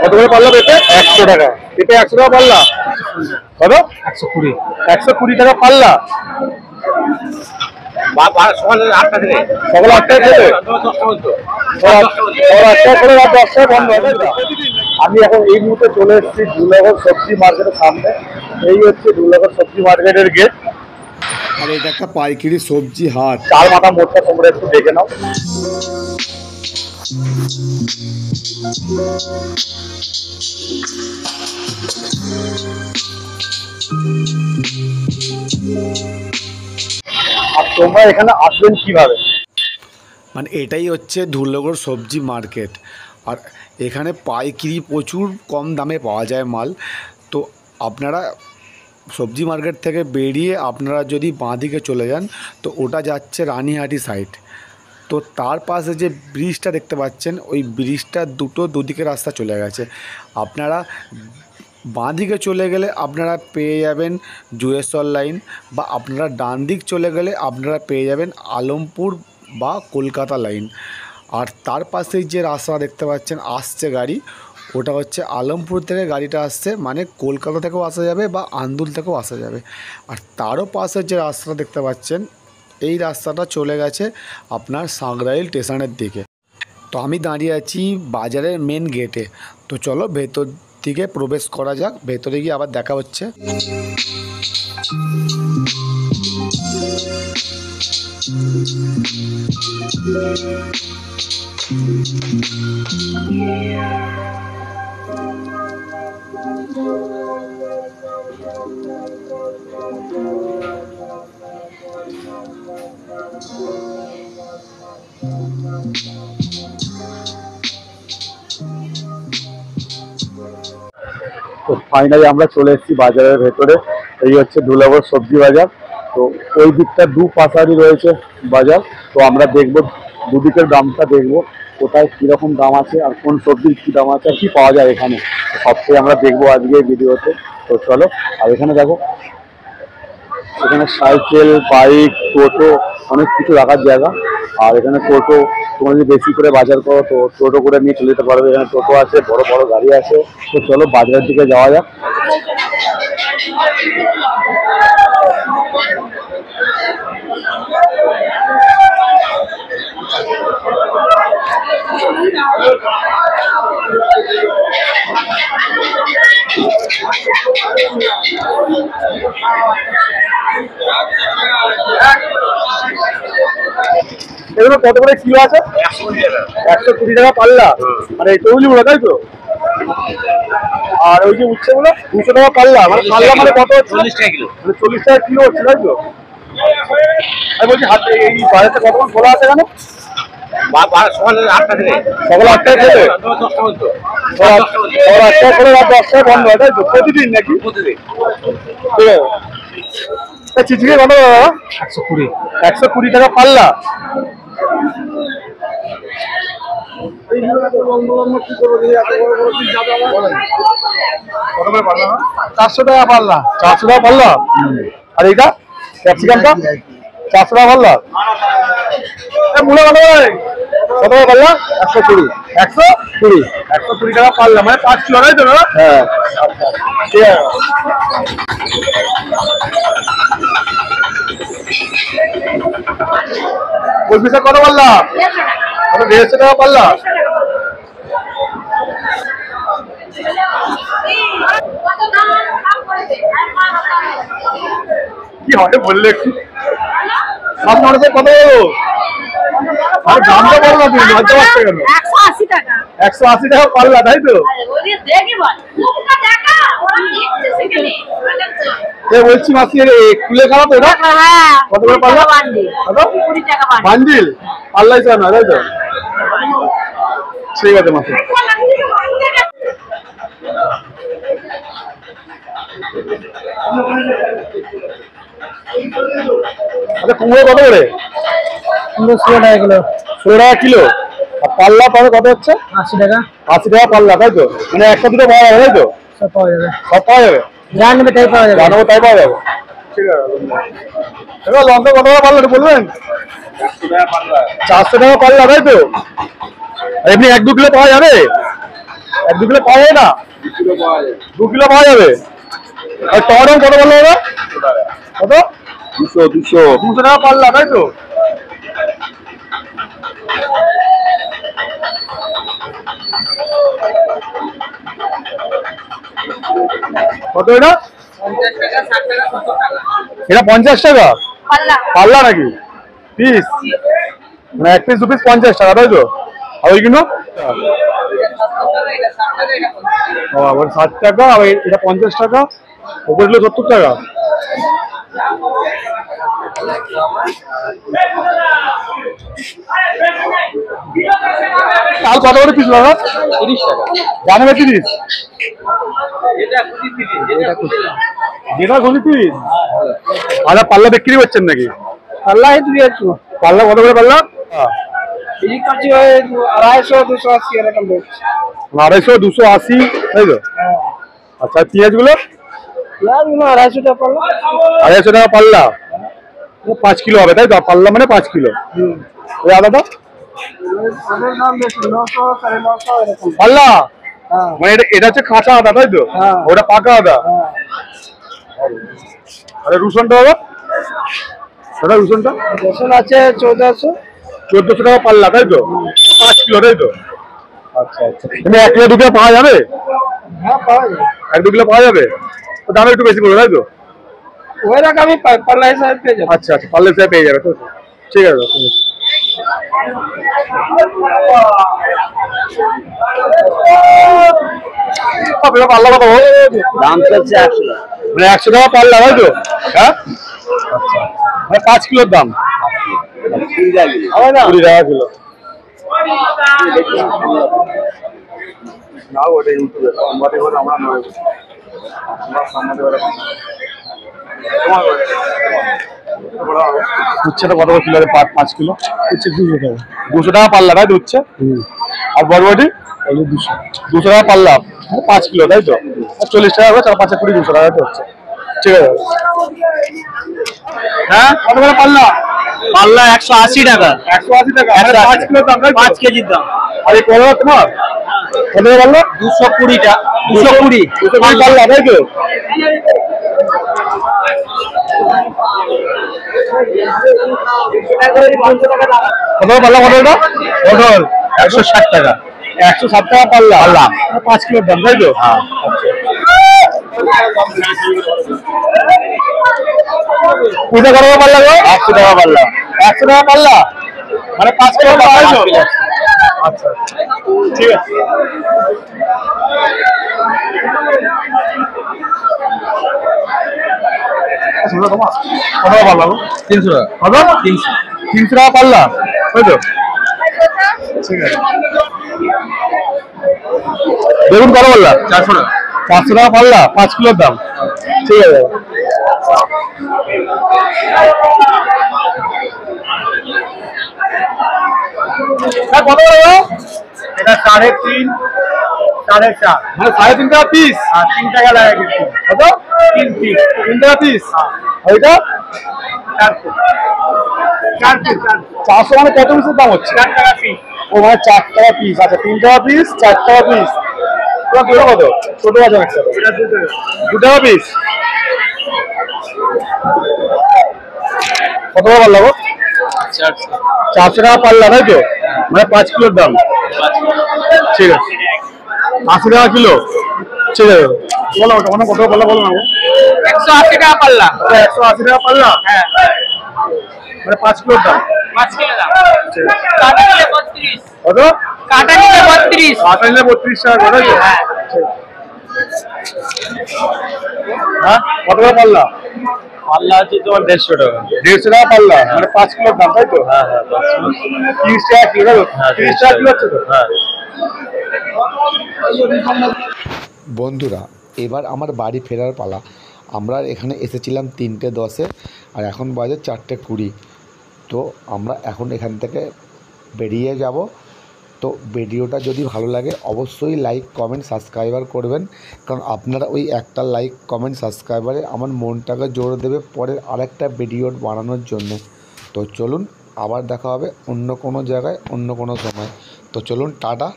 কত করে পাল্লা পেঁপে? 100 টাকা। পেঁপে 100 টাকা পাল্লা। কত? 120। 120 টাকা পাল্লা। সকাল 8টা থেকে সকাল 8টায় খেলে 10টা করে রাত 10টায় বন্ধ হয়। আমি এখন এই মুহূর্তে চলে এসেছি দুর্গাপুর সবজি মার্কেটের সামনে। এই হচ্ছে দুর্গাপুর সবজি মার্কেটের গেট। আর এটা একটা পাইকারি সবজি হাট। চার মাথা মোটটা তোমরা একটু দেখে নাও। আর তোমরা এখানে আসবেন কিভাবে? মানে এটাই হচ্ছে ধুলাগড় সবজি মার্কেট। আর এখানে পাইকারি প্রচুর কম দামে পাওয়া যায় মাল। তো আপনারা সবজি মার্কেট থেকে বেরিয়ে আপনারা যদি বাঁ দিকে চলে যান তো ওটা যাচ্ছে রানীহাটি সাইড। তো তার পাশে যে ব্রিজটা দেখতে পাচ্ছেন ওই ব্রিজটার দুদিকে রাস্তা চলে গেছে। আপনারা বাঁ দিকে চলে গেলে আপনারা পেয়ে যাবেন জুয়েশ্বর লাইন, বা আপনারা ডান দিক চলে গেলে আপনারা পেয়ে যাবেন আলমপুর বা কলকাতা লাইন। আর তার পাশেই যে রাস্তা দেখতে পাচ্ছেন আসছে গাড়ি, ওটা হচ্ছে আলমপুর থেকে গাড়িটা আসছে, মানে কলকাতা থেকেও আসা যাবে বা আন্দুল থেকেও আসা যাবে। আর তারও পাশে যে রাস্তাটা দেখতে পাচ্ছেন এই রাস্তাটা চলে গেছে আপনার সাঁকরাইল স্টেশনের দিকে। তো আমি দাঁড়িয়ে আছি বাজারের মেন গেটে। তো চলো ভেতর দিকে প্রবেশ করা যাক, ভেতরে গিয়ে আবার দেখা হচ্ছে। তো ফাইনালি আমরা চলে এসেছি বাজারের ভেতরে। এই হচ্ছে ধুলাগড় সবজি বাজার। তো ওই দিকটা দুপাশারই রয়েছে বাজার। তো আমরা দেখবো দুদিকের দামটা, দেখবো কোথায় কীরকম দাম আছে আর কোন সবজির কী দাম আছে আর কী পাওয়া যায় এখানে, সবটাই আমরা দেখবো আজকে ভিডিওতে। তো চলো। আর এখানে দেখো, এখানে সাইকেল, বাইক, টোটো অনেক কিছু রাখার জায়গা। আর এখানে টোটো তোমরা যদি বেশি করে বাজার করো তো টোটো করে নিয়ে চলে যেতে পারবে। এখানে টোটো আছে, বড় বড় গাড়ি আছে। তো চলো বাজারের দিকে যাওয়া যাক। এগুলো কত করে কিলো আছে? 120 টাকা পাল্লা। মানে এই তৈলগুলো তাই তো? আর ওই যে উচ্ছেগুলো 200 টাকা পাল্লা। মানে পাল্লা মানে কত? 40 টাকা কিলো। মানে 40 টাকা কিলো হচ্ছে তাই তো? আমি বলছি হাতে এই বাজারটা কতক্ষণ খোলা আছে কেন? সকাল 8টা থেকে সকাল 8টায় খেলে 8টায় করে রাত 10টায় বন্ধ হয় তাই তো? প্রতিদিন নাকি? প্রতিদিন। ঠিক আছে। চিচিকে কত দাদা? 120। 120 টাকা পাল্লা। কত করে পাল্লা? 400 টাকা পাল্লা। 400 টাকা পাল্লা। আর এইটা ক্যাপসিকামটা 400 টাকা পাল্লা। মূলা কত করে? কত করে পাল্লা? 120। 120 120 টাকা পাল্লা। মানে 5 কিলো তাই তো? হ্যাঁ। ঠিক আছে। কলমি শাক কত পাল্লা? 150 টাকা পাল্লা। কি হবে বললে একটু? সামনে কত বলো? আর দামটা বলো না তুমি, লজ্জা পাচ্ছে কেন? 180 টাকা। 180 টাকা পাল্লা তাই তো? বলছি মাসি কুলে খারাপ এটা? কত করে পাল্লা? বান্ডিল পাল্লাই চায় না তাই তো? ঠিক আছে মাসি। আচ্ছা কুমড়ো কত করে? কুমড়ো 16 টাকা কিলো। 16 টাকা কিলো। আর পাল্লা তাহলে কত হচ্ছে? 80 টাকা। 80 টাকা পাল্লা তাই তো? মানে একটা দুটো পাওয়া যাবে তাই তো? সব পাওয়া যাবে। সব পাওয়া যাবে? জানবে তাই পাওয়া যাবে। জানবো তাই পাওয়া যাবে। ঠিক আছে। এবার লঙ্কা কত টাকা পাল্লা বলবেন? 400 টাকা পাল্লা। 400 টাকা পাল্লা তাই তো? এমনি 1-2 কিলো পাওয়া যাবে? 1-2 কিলো পাওয়া যাবে না? 2 কিলো পাওয়া যাবে। আর টমেটো কত বললো ওরা? কত? 200 টাকা পাল্লা, তাই তো? কত এটা? 50 টাকা? পাল্লা নাকি পিস? মানে এক পিস 2 পিস 50 টাকা, তাই তো? আর ওইগুলো 60 টাকা, আর এটা 50 টাকা, ওপরগুলো 70 টাকা। চাল কত করে পিস লাগা? 30 টাকা। জানাবে 30? যেটা খুলি 30? আচ্ছা, পাল্লা বিক্রি করছেন নাকি? পাল্লা এই 200। পাল্লা কত করে পাল্লা? এই কাছে 250 280 এরকম বেচছে। 250 280, তাই তো? আচ্ছা, পেঁয়াজ গুলো? পেঁয়াজ গুলো 250 টাকা পাল্লা। 250 টাকা পাল্লা, 5 কিলো হবে, তাই তো? পাল্লা মানে 5 কিলো। ওই আলাদা ওদের দাম বেশি, 900 950 এরকম পাল্লা। মানে এটা হচ্ছে কাঁচা আদা, তাই তো? ওটা পাকা আদা। আরে রসুনটা হবে? দাদা রসুনটা? রসুন আছে 1400 টাকা পাল্লা, তাই তো? 5 কিলো, তাই তো? আচ্ছা আচ্ছা, মানে 1 কিলো 2 কিলো পাওয়া যাবে? হ্যাঁ পাওয়া যাবে। 1-2 কিলো পাওয়া যাবে, দাম একটু বেশি পড়বে, তাই তো? ওই রকমই পাল্লা হিসাবে পেয়ে যাবে। আচ্ছা আচ্ছা, পাল্লা হিসাবে পেয়ে যাবে, তো ঠিক আছে। পাল্লা কত? দাম চলছে 100 টাকা। মানে 100 টাকা পাল্লা, তাই তো? হ্যাঁ, আচ্ছা, মানে 5 কিলোর দাম 20 টাকা কিলো। না ওটা ইউটিউবে আমাদের ঘরে আমরা নয়, আমরা সামনে ঘরে। উচ্ছেটা কত করে কিলো? 5 কিলো উচ্ছে 200 টাকা। 200 টাকা পাল্লা, তাই তো উচ্ছে? আর বরবটি 200 টাকা পাল্লা, 5 কিলো, তাই তো? 40 টাকা করে 4 5 20 200 টাকা তো হচ্ছে, ঠিক আছে। হ্যাঁ, কত করে পাল্লা? পাল্লা 180 টাকা। 180 টাকা, 5 কিলোর দাম, 5 কেজির দাম। আর এই কলা তোমার কত করে পাল্লা? 220 টাকা। 220 পাল্লা, তাই তো? কত পাল্লা? কত এটা? পটল 160 টাকা। 160 টাকা পাল্লা, 5 কিলোর দাম, তাই তো? পূজা কত পাল্লা গো? 100 টাকা পাল্লা। 100 টাকা পাল্লা, মানে 5 কিলো, তাই তো? আচ্ছা, ঠিক আছে। কত পাল্লা গো? 300 টাকা। কত? 300 টাকা পাল্লা, তাই তো? ঠিক আছে। বেগুন কত পাল্লা? 400 টাকা। 400 টাকা পাল্লা, 5 কিলোর দাম, ঠিক আছে। কত টাকা? এটা 3.5 4.5, মানে 3.5 টাকা পিস। 3 টাকা লাগে কিন্তু। কত? 3 পিস 3 টাকা পিস। আর এটা 400 মানে কত পিসের দাম হচ্ছে? 4 টাকা পিস। ও মানে 4 টাকা পিস। আচ্ছা, 3 টাকা পিস, 4 টাকা পিস। তোমার দুটো কত? ছোট আছে একসাথে? এটা 2 টাকা পিস। কত টাকা পাল্লা গো? 400 টাকা পাল্লা, তাই তো? মানে 5 কিলোর দাম, ঠিক আছে। 80 টাকা কিলো, ঠিক আছে। বলো ওটা কত টাকা পাল্লা, বলো না গো। 180 টাকা পাল্লা। 180 টাকা পাল্লা, হ্যাঁ, মানে 5 কিলোর দাম। 5 কিলো দাম। কাটা নিলে 32। কত? কাটা নিলে 32। কাটা নিলে 32 টাকা করে, তাই তো? হ্যাঁ। হ্যাঁ, কত টাকা পাল্লা? পাল্লা আছে তোমার 150 টাকা। 150 টাকা পাল্লা, মানে 5 কিলোর দাম, তাই তো? হ্যাঁ হ্যাঁ, 30 টাকা কিলো, 30 টাকা কিলো হচ্ছে তো? হ্যাঁ। বন্ধুরা, এবার আমার বাড়ি ফেরার পালা। আমরা এখানে এসেছিলাম 3:10-এ, আর এখন বাজে 4:20। তো আমরা এখন এখান থেকে বেরিয়ে যাব। তো ভিডিওটা যদি ভালো লাগে অবশ্যই লাইক কমেন্ট সাবস্ক্রাইবার করবেন, কারণ আপনারা ওই একটা লাইক কমেন্ট সাবস্ক্রাইবারে আমার মনটাকে জোর দেবে পরের আরেকটা ভিডিও বানানোর জন্য। তো চলুন, আবার দেখা হবে অন্য কোনো জায়গায় অন্য কোনো সময়। তো চলুন, টাটা।